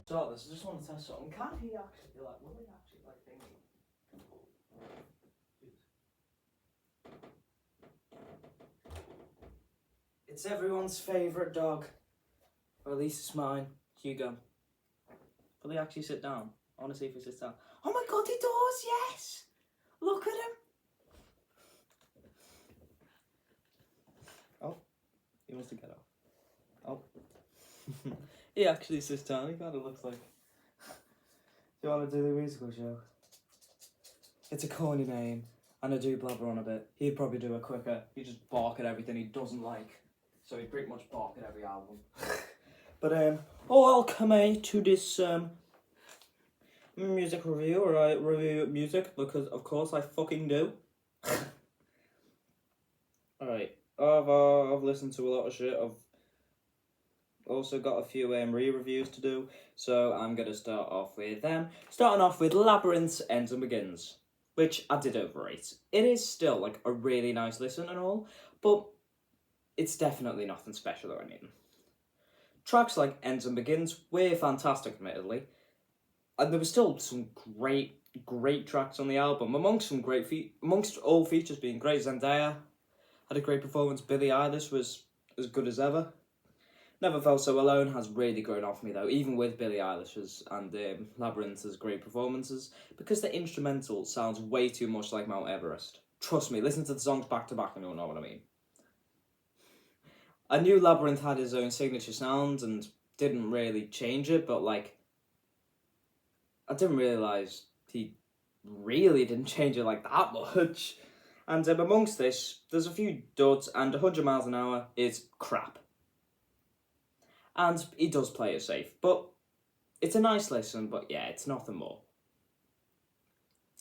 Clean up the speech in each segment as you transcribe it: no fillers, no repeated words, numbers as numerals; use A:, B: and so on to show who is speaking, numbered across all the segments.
A: start this, I just want to test something. Can he actually, like, will he actually, like, thingy? It's everyone's favourite dog. Or at least it's mine, Hugo. Will he actually sit down? I want to see if he sits down. Oh my god, he does, yes! Look at him. Oh, he wants to get off. Oh. He actually sits down, he kind of looks like... Do you want to do the musical show? It's a corny name, and I do blabber on a bit. He'd probably do it quicker. He'd just bark at everything he doesn't like. So he'd pretty much bark at every album. But, welcome to this, music review, where I review music, because of course I fucking do. Alright, I've listened to a lot of shit. I've also got a few re-reviews to do, so I'm going to start off with them. Starting off with Labyrinth Ends and Begins, which I did overrate. It is still, like, a really nice listen and all, but it's definitely nothing special or anything. Tracks like Ends and Begins were fantastic, admittedly, and there were still some great tracks on the album. Amongst all features being great, Zendaya had a great performance. Billie Eilish was as good as ever. Never Felt So Alone has really grown off me though, even with Billie Eilish's and Labyrinth's great performances, because the instrumental sounds way too much like Mount Everest. Trust me, listen to the songs back to back and you'll know what I mean. I knew Labyrinth had his own signature sound and didn't really change it, but like, I didn't realise he really didn't change it like that much. And amongst this, there's a few duds, and 100 miles an hour is crap. And he does play it safe, but it's a nice listen, but yeah, it's nothing more.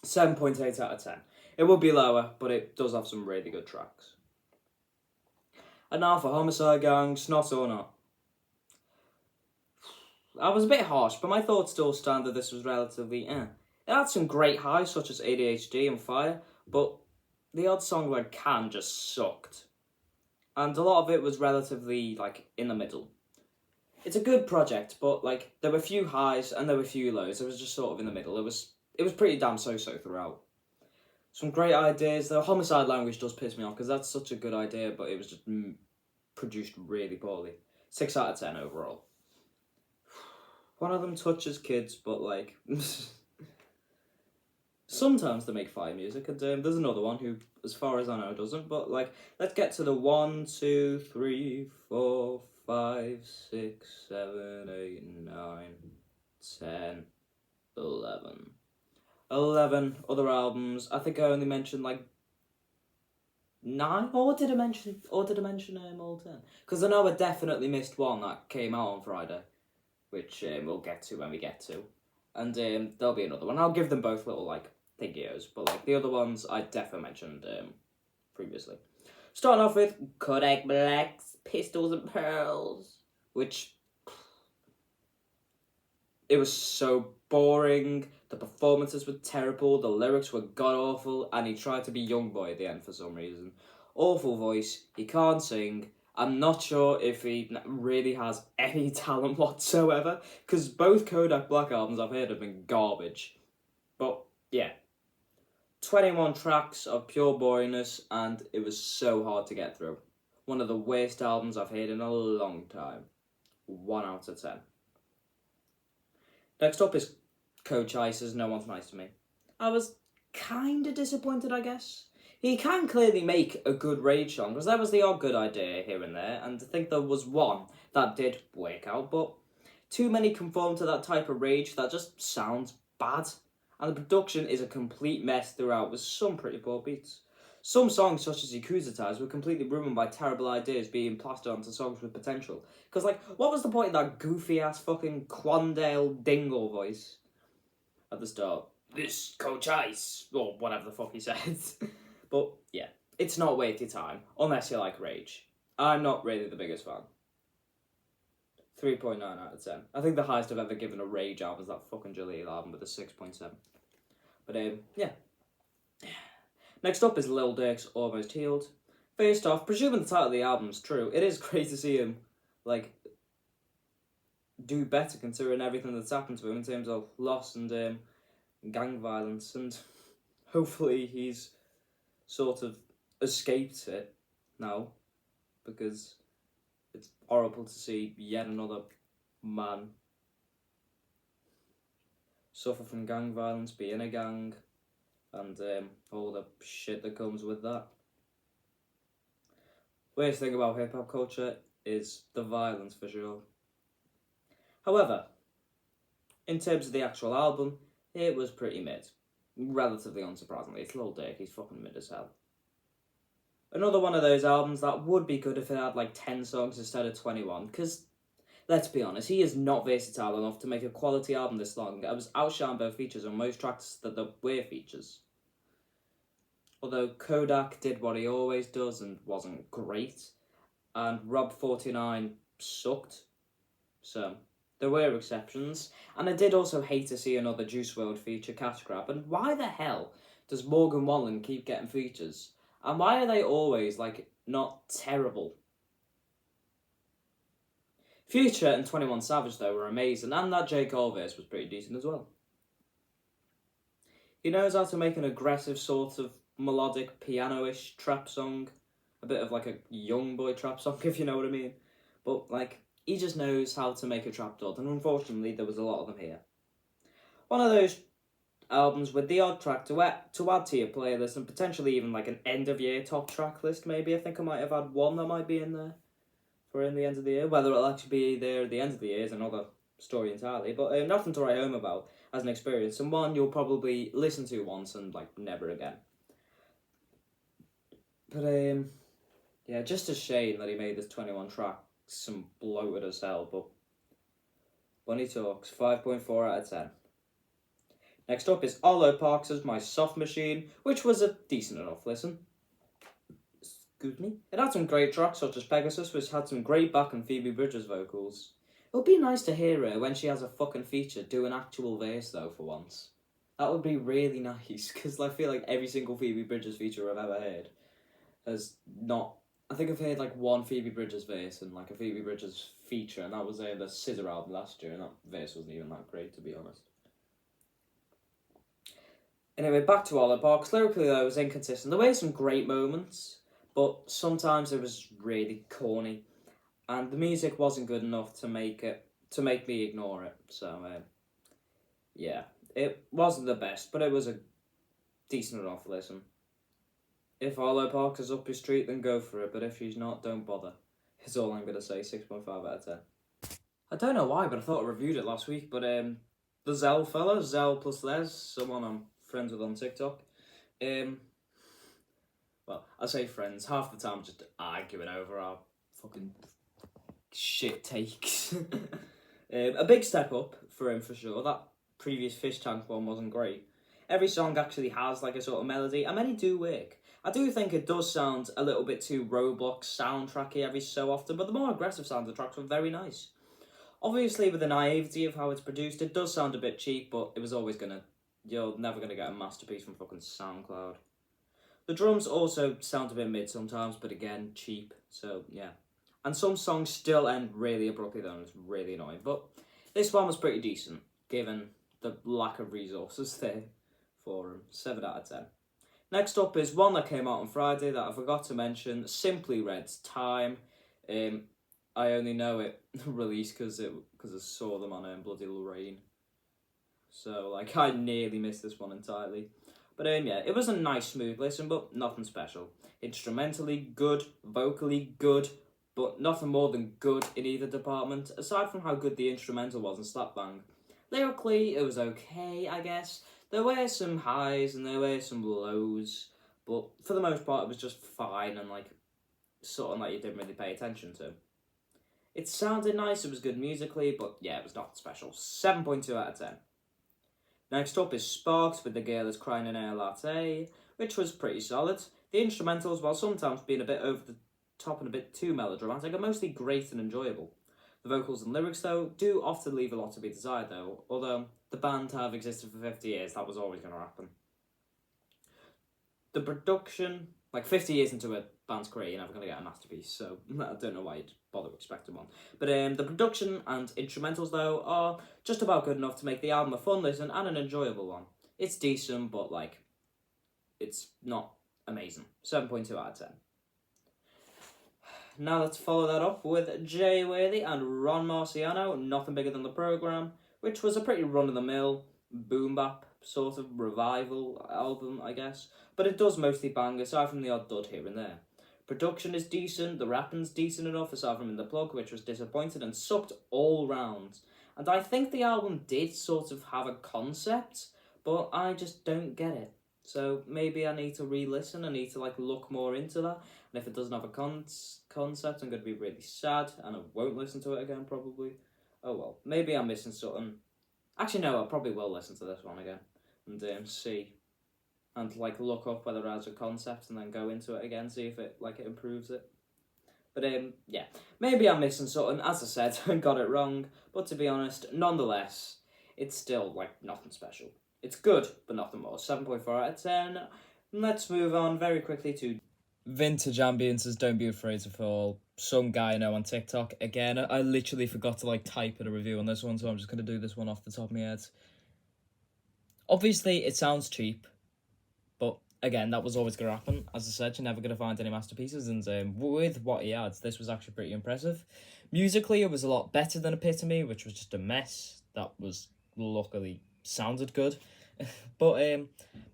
A: 7.8 out of 10. It would be lower, but it does have some really good tracks. And now for Homicide Gang, Snot or Not. I was a bit harsh, but my thoughts still stand that this was relatively It had some great highs, such as ADHD and Fire, but the odd song like Can just sucked. And a lot of it was relatively, like, in the middle. It's a good project, but, like, there were a few highs and there were a few lows. It was just sort of in the middle. It was pretty damn so-so throughout. Some great ideas. The Homicide language does piss me off, because that's such a good idea, but it was just produced really poorly. 6 out of 10 overall. One of them touches kids, but, like... sometimes they make fire music, and there's another one who, as far as I know, doesn't, but, like, let's get to the 1, 2, 3, 4, 5, 6, 7, 8, 9, 10, 11. 11 other albums. I think I only mentioned, like, 9? Or did I mention all 10? Because I know I definitely missed one that came out on Friday, which we'll get to when we get to. And there'll be another one. I'll give them both little, like, thingios, but, like, the other ones I definitely mentioned previously. Starting off with Kodak Black's Pistols and Pearls, which... it was so boring, the performances were terrible, the lyrics were god-awful, and he tried to be Young Boy at the end for some reason. Awful voice, he can't sing. I'm not sure if he really has any talent whatsoever, because both Kodak Black albums I've heard have been garbage. But, yeah. 21 tracks of pure boringness, and it was so hard to get through. One of the worst albums I've heard in a long time. 1 out of 10. Next up is Coach Ice's No One's Nice to Me. I was kinda disappointed, I guess. He can clearly make a good rage song, because there was the odd good idea here and there, and I think there was one that did work out, but too many conform to that type of rage that just sounds bad. And the production is a complete mess throughout, with some pretty poor beats. Some songs, such as Yakuza Ties, were completely ruined by terrible ideas being plastered onto songs with potential. Because, like, what was the point of that goofy-ass fucking Quandale Dingle voice at the start? This Coach Ice, or whatever the fuck he says. But, yeah, it's not worth your time, unless you like Rage. I'm not really the biggest fan. 3.9 out of 10. I think the highest I've ever given a Rage album is that fucking Jaleel album with a 6.7. But, yeah. Next up is Lil Durk's Almost Healed. First off, presuming the title of the album's true, it is great to see him, like, do better considering everything that's happened to him in terms of loss and gang violence, and hopefully he's sort of escaped it now, because it's horrible to see yet another man suffer from gang violence, be in a gang, and all the shit that comes with that. Worst thing about hip hop culture is the violence, for sure. However, in terms of the actual album, it was pretty mid. Relatively unsurprisingly, it's Lil Durk, he's fucking mid as hell. Another one of those albums that would be good if it had like 10 songs instead of 21, because let's be honest, he is not versatile enough to make a quality album this long. I was outshined both features on most tracks that were features. Although Kodak did what he always does and wasn't great, and Rob 49 sucked, so there were exceptions. And I did also hate to see another Juice WRLD feature, Cash Grab, and why the hell does Morgan Wallen keep getting features? And why are they always, like, not terrible? Future and 21 Savage, though, were amazing, and that J. Cole verse was pretty decent as well. He knows how to make an aggressive sort of melodic, piano-ish trap song. A bit of like a young boy trap song, if you know what I mean. But, like, he just knows how to make a trap dud, and unfortunately there was a lot of them here. One of those albums with the odd track to add to your playlist, and potentially even like an end-of-year top track list, maybe. I think I might have had one that might be in there for in the end of the year. Whether it'll actually be there at the end of the year is another story entirely, but nothing to write home about as an experience, and one you'll probably listen to once and like never again. But yeah, just a shame that he made this 21 track some bloated as hell, but Bunny Talks, 5.4 out of 10. Next up is Arlo Parks' My Soft Machine, which was a decent enough listen. Excuse me. It had some great tracks such as Pegasus, which had some great back and Phoebe Bridgers vocals. It would be nice to hear her when she has a fucking feature do an actual verse though for once. That would be really nice, because I feel like every single Phoebe Bridgers feature I've ever heard has not... I think I've heard like one Phoebe Bridgers verse and like a Phoebe Bridgers feature, and that was the Scissor album last year, and that verse wasn't even that great, to be honest. Anyway, back to Arlo Parks. Lyrically though, it was inconsistent. There were some great moments, but sometimes it was really corny, and the music wasn't good enough to make me ignore it. So yeah, it wasn't the best, but it was a decent enough listen. If Arlo Parks is up your street, then go for it, but if she's not, don't bother. Is all I'm gonna say. 6.5 out of 10. I don't know why, but I thought I reviewed it last week. But the Zell fella, Zell plus Les, someone I'm friends with on TikTok. Well, I say friends. Half the time, just arguing over our fucking shit takes. A big step up for him for sure. That previous Fish Tank one wasn't great. Every song actually has like a sort of melody, and many do work. I do think it does sound a little bit too Roblox soundtracky every so often, but the more aggressive sound of the tracks were very nice. Obviously, with the naivety of how it's produced, it does sound a bit cheap, but it was always you're never gonna get a masterpiece from fucking SoundCloud. The drums also sound a bit mid sometimes, but again, cheap, so yeah. And some songs still end really abruptly though, and it's really annoying, but this one was pretty decent, given the lack of resources there for him. 7 out of 10. Next up is one that came out on Friday that I forgot to mention, Simply Red's Time. I only know it released because I saw them on Bloody Lorraine. So, like, I nearly missed this one entirely. But, yeah, it was a nice, smooth listen, but nothing special. Instrumentally good, vocally good, but nothing more than good in either department, aside from how good the instrumental was in Slap Bang. Lyrically, it was okay, I guess. There were some highs and there were some lows, but for the most part it was just fine and like sort of like you didn't really pay attention to. It sounded nice, it was good musically, but yeah, it was not special. 7.2 out of 10. Next up is Sparks with The Girl Is Crying in Air Latte, which was pretty solid. The instrumentals, while sometimes being a bit over the top and a bit too melodramatic, are mostly great and enjoyable. The vocals and lyrics, though, do often leave a lot to be desired, though, although the band have existed for 50 years, that was always going to happen. The production, like 50 years into a band's career, you're never going to get a masterpiece, so I don't know why you'd bother expecting one. But the production and instrumentals, though, are just about good enough to make the album a fun listen and an enjoyable one. It's decent, but, like, it's not amazing. 7.2 out of 10. Now let's follow that up with Jay Worthy and Ron Marciano, Nothing Bigger Than the Program, which was a pretty run-of-the-mill boom bap sort of revival album, I guess, but it does mostly bang aside from the odd dud here and there. Production is decent, the rapping's decent enough aside from In The Plug, which was disappointed and sucked all round. And I think the album did sort of have a concept, but I just don't get it. So maybe I need to re-listen, I need to like look more into that, and if it doesn't have a concept, I'm going to be really sad, and I won't listen to it again probably. Oh well, maybe I'm missing something. Actually no, I probably will listen to this one again, and see, and like look up whether it has a concept, and then go into it again, see if it improves it. But yeah, maybe I'm missing something, as I said, I got it wrong, but to be honest, nonetheless, it's still like nothing special. It's good, but nothing more. 7.4 out of 10. Let's move on very quickly to Vintage Ambience's Don't Be Afraid to Fall. Some guy I know on TikTok. Again, I literally forgot to like type in a review on this one, so I'm just going to do this one off the top of my head. Obviously, it sounds cheap, but again, that was always going to happen. As I said, you're never going to find any masterpieces, and with what he adds, this was actually pretty impressive. Musically, it was a lot better than Epitome, which was just a mess. That was luckily sounded good. But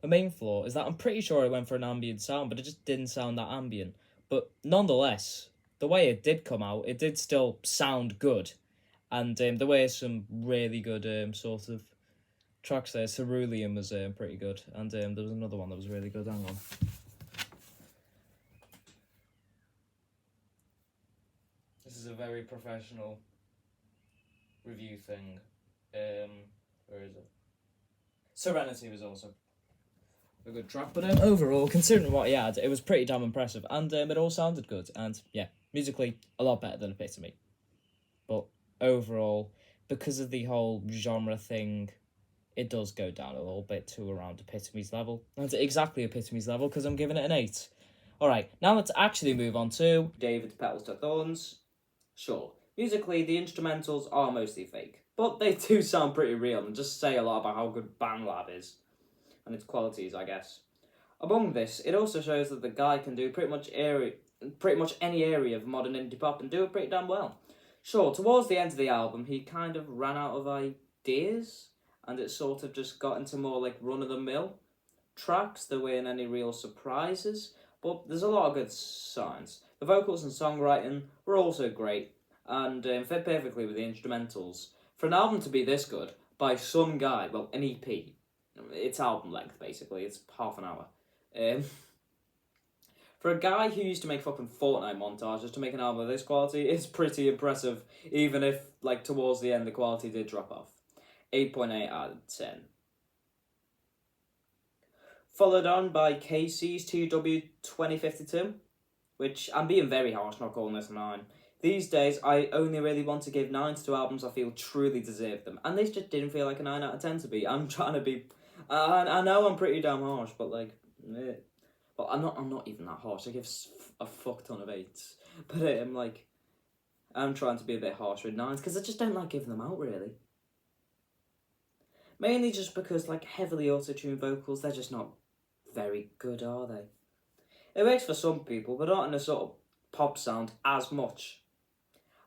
A: the main flaw is that I'm pretty sure I went for an ambient sound, but it just didn't sound that ambient. But nonetheless, the way it did come out, it did still sound good. And the way some really good sort of tracks there, Cerulean was pretty good. And there was another one that was really good, hang on. This is a very professional review thing. Where is it? Serenity was also a good track, but overall, considering what he had, it was pretty damn impressive, and it all sounded good, and yeah, musically, a lot better than Epitome. But overall, because of the whole genre thing, it does go down a little bit to around Epitome's level, and exactly Epitome's level, because I'm giving it an 8. Alright, now let's actually move on to David's Petals to Thorns. Sure, musically, the instrumentals are mostly fake, but they do sound pretty real and just say a lot about how good BandLab is and its qualities, I guess. Among this, it also shows that the guy can do pretty much any area of modern indie pop and do it pretty damn well. Sure, towards the end of the album, he kind of ran out of ideas, and it sort of just got into more like run-of-the-mill tracks. There weren't any real surprises, but there's a lot of good signs. The vocals and songwriting were also great, and fit perfectly with the instrumentals. For an album to be this good, by some guy, well, an EP, it's album length, basically, it's half an hour. For a guy who used to make fucking Fortnite montages to make an album of this quality, it's pretty impressive, even if, like, towards the end, the quality did drop off. 8.8 out of 10. Followed on by KC's 2W 2052, which I'm being very harsh not calling this a 9. These days, I only really want to give 9s to albums I feel truly deserve them, and this just didn't feel like a 9 out of 10 to be. I'm trying to be... I know I'm pretty damn harsh, but like... But I'm not even that harsh. I give a fuck ton of 8s. But I'm trying to be a bit harsh with 9s, because I just don't like giving them out, really. Mainly just because, like, heavily auto-tuned vocals, they're just not very good, are they? It works for some people, but not in a sort of pop sound as much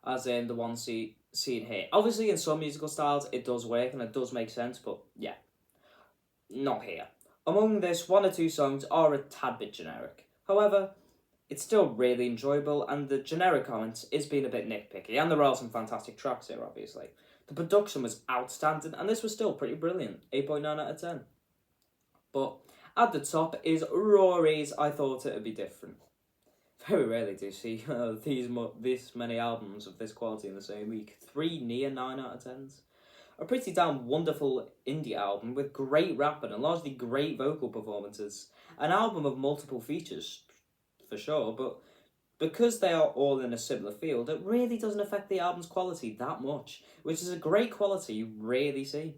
A: as in the one seen here. Obviously, in some musical styles, it does work and it does make sense, but yeah, not here. Among this, 1 or 2 songs are a tad bit generic. However, it's still really enjoyable, and the generic comments is being a bit nitpicky, and there are some fantastic tracks here, obviously. The production was outstanding, and this was still pretty brilliant, 8.9 out of 10. But at the top is Rory's I Thought It Would Be Different. Very rarely do you see this many albums of this quality in the same week. 3 near 9 out of 10s. A pretty damn wonderful indie album with great rapping and largely great vocal performances. An album of multiple features, for sure, but because they are all in a similar field, it really doesn't affect the album's quality that much, which is a great quality you rarely see.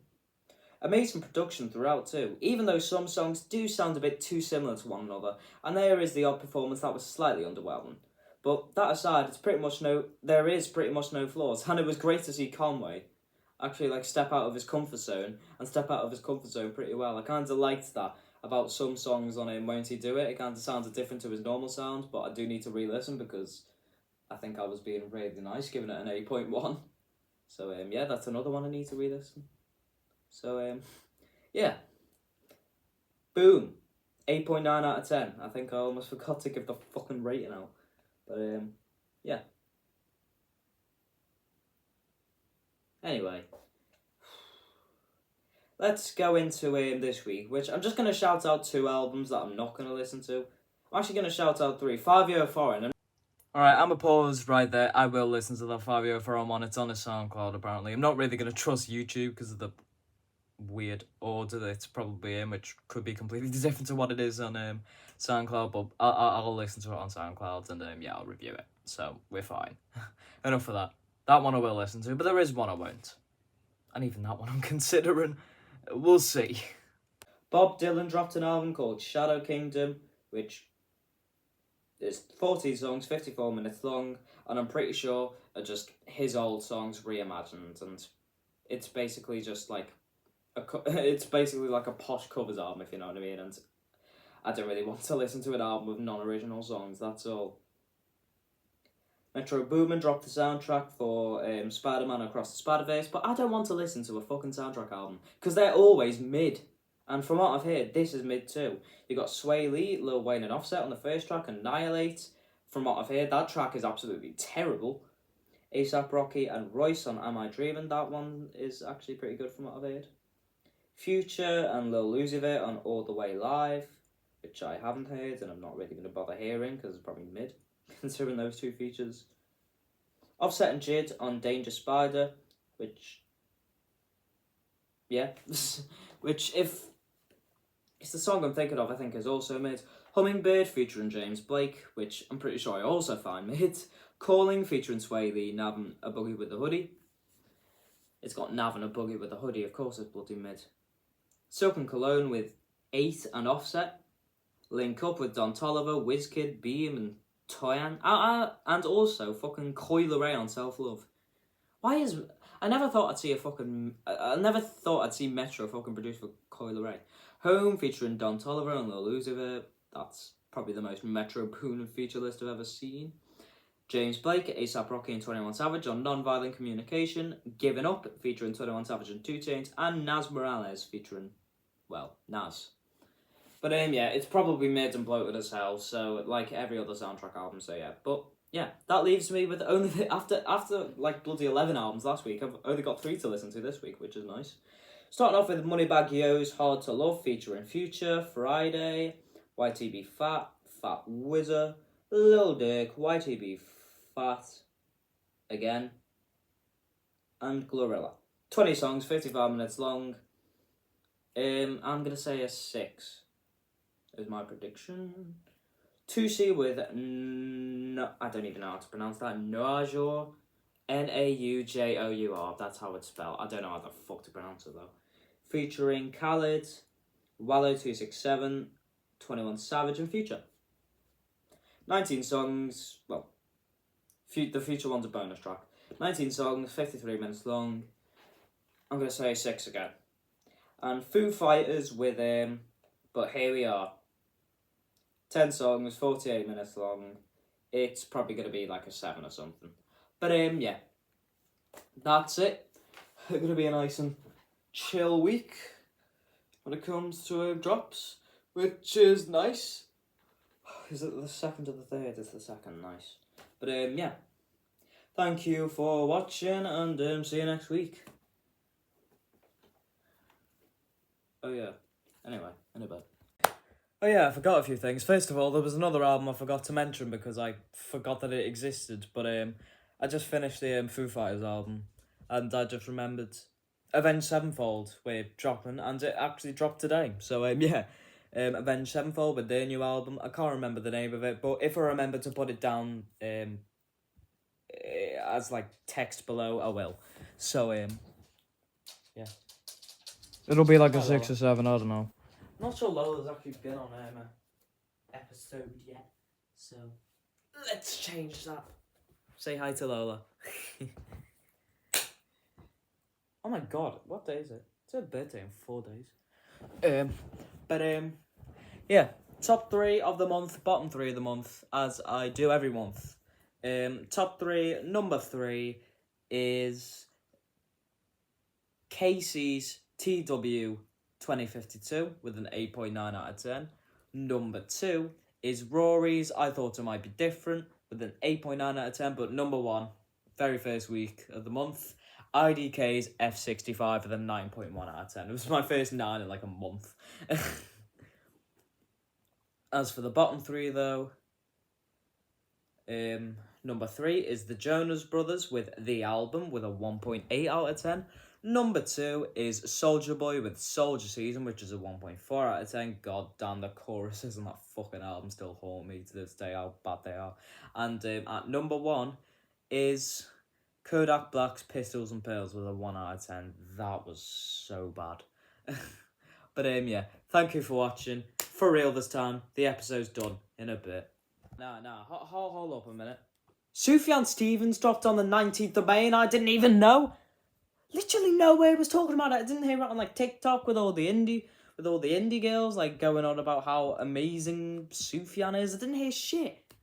A: Amazing production throughout too, even though some songs do sound a bit too similar to one another, and there is the odd performance that was slightly underwhelming. But that aside, there is pretty much no flaws, and it was great to see Conway actually step out of his comfort zone and step out of his comfort zone pretty well. I kind of liked that about some songs on him. Won't He Do It? It kind of sounded different to his normal sound, but I do need to re-listen because I think I was being really nice, giving it an 8.1. So yeah, that's another one I need to re-listen. So yeah, boom, 8.9 out of 10. I think I almost forgot to give the fucking rating out, but yeah. Anyway, let's go into this week, which I'm just going to shout out 2 albums that I'm not going to listen to. I'm actually going to shout out 3. 5 Year Foreign. Alright, I'm a pause right there. I will listen to that 5 Year Foreign one. It's on a SoundCloud, apparently. I'm not really going to trust YouTube because of the weird order that it's probably in, which could be completely different to what it is on SoundCloud, but I'll listen to it on SoundCloud, and yeah, I'll review it. So, we're fine. Enough of that. That one I will listen to, but there is one I won't. And even that one I'm considering. We'll see. Bob Dylan dropped an album called Shadow Kingdom, which is 14 songs, 54 minutes long, and I'm pretty sure are just his old songs reimagined, and it's basically just like it's basically like a posh covers album, if you know what I mean, and I don't really want to listen to an album with non-original songs, that's all. Metro Boomin dropped the soundtrack for Spider-Man Across the Spider-Verse, but I don't want to listen to a fucking soundtrack album, because they're always mid. And from what I've heard, this is mid too. You got Sway Lee, Lil Wayne and Offset on the first track, Annihilate. From what I've heard, that track is absolutely terrible. A$AP Rocky and Royce on Am I Dreaming, that one is actually pretty good from what I've heard. Future and Lil Uzi Vert on All The Way Live, which I haven't heard and I'm not really going to bother hearing because it's probably mid, considering those 2 features. Offset and Jid on Danger Spider, which, yeah, which if it's the song I'm thinking of, I think is also mid. Hummingbird featuring James Blake, which I'm pretty sure I also find mid. Calling featuring Sway Lee, Nav and A Boogie with the Hoodie. It's got Nav and A Boogie with the Hoodie, of course it's bloody mid. Silk and Cologne with 8 and Offset. Link Up with Don Toliver, Wizkid, Beam and Toyan. And also fucking Coi Leray on Self Love. I never thought I'd see Metro fucking produce for Coi Leray. Home featuring Don Toliver and Lil Uzi Vert. That's probably the most Metro Boomin feature list I've ever seen. James Blake, A$AP Rocky and 21 Savage on Nonviolent Communication. Giving Up featuring 21 Savage and 2 Chainz. And Nas Morales featuring, Nas. But yeah, it's probably mid and bloated as hell, so like every other soundtrack album, so yeah. But yeah, that leaves me with only after like bloody 11 albums last week, I've only got 3 to listen to this week, which is nice. Starting off with Moneybagg Yo's Hard to Love featuring Future, Friday, YTB Fat, Fat Wizard, Lil Durk, YTB Fat, again, and Glorilla. 20 songs, 55 minutes long. I'm going to say a 6 is my prediction. 2C with, I don't even know how to pronounce that, Naujour, Naujour, that's how it's spelled. I don't know how the fuck to pronounce it though. Featuring Khaled, Wallow267, 21 Savage and Future. 19 songs, the Future one's a bonus track. 19 songs, 53 minutes long. I'm going to say 6 again. And Foo Fighters with, But Here We Are. 10 songs, 48 minutes long. It's probably going to be like a 7 or something. But yeah, that's it. It's going to be a nice and chill week when it comes to drops, which is nice. Is it the 2nd or the 3rd? It's the 2nd, nice. But yeah, thank you for watching and see you next week. Oh yeah, anyway. Oh yeah, I forgot a few things. First of all, there was another album I forgot to mention because I forgot that it existed, but I just finished the Foo Fighters album, and I just remembered Avenged Sevenfold were dropping, and it actually dropped today. So yeah, Avenged Sevenfold with their new album. I can't remember the name of it, but if I remember to put it down as like text below, I will. So yeah.
B: It'll be like a
A: Hi,
B: 6 or 7, I don't know.
A: Not sure Lola's actually been on an episode yet, so let's change that. Say hi to Lola. Oh my god, what day is it? It's her birthday in 4 days. Yeah, top 3 of the month, bottom 3 of the month, as I do every month. Top 3, number 3 is Casey's TW 2052 with an 8.9 out of 10. Number 2 is Rory's I Thought It Might Be Different with an 8.9 out of 10. But number 1, very first week of the month, IDK's F65 with a 9.1 out of 10. It was my first 9 in like a month. As for the bottom 3 though, number 3 is the Jonas Brothers with The Album with a 1.8 out of 10. Number 2 is Soulja Boy with Soldier Season, which is a 1.4 out of 10. God damn, the choruses on that fucking album still haunt me to this day, how bad they are. And at number 1 is Kodak Black's Pistols and Pearls with a 1 out of 10. That was so bad. But yeah, thank you for watching. For real this time, the episode's done in a bit. Hold up a minute. Sufjan Stevens dropped on the 19th of May and I didn't even know. Literally nowhere was talking about it. I didn't hear it on like TikTok with all the indie girls like going on about how amazing Sufjan is. I didn't hear shit.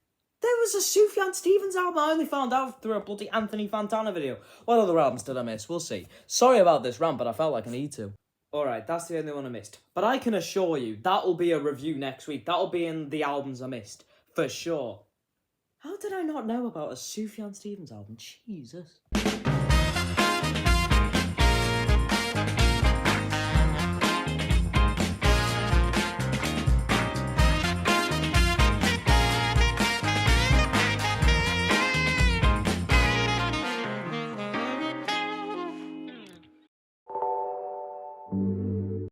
A: There was a Sufjan Stevens album. I only found out through a bloody Anthony Fantana video. What other albums did I miss? We'll see. Sorry about this rant, but I felt like I need to. Alright, that's the only one I missed. But I can assure you, that'll be a review next week. That'll be in the albums I missed. For sure. How did I not know about a Sufjan Stevens album? Jesus.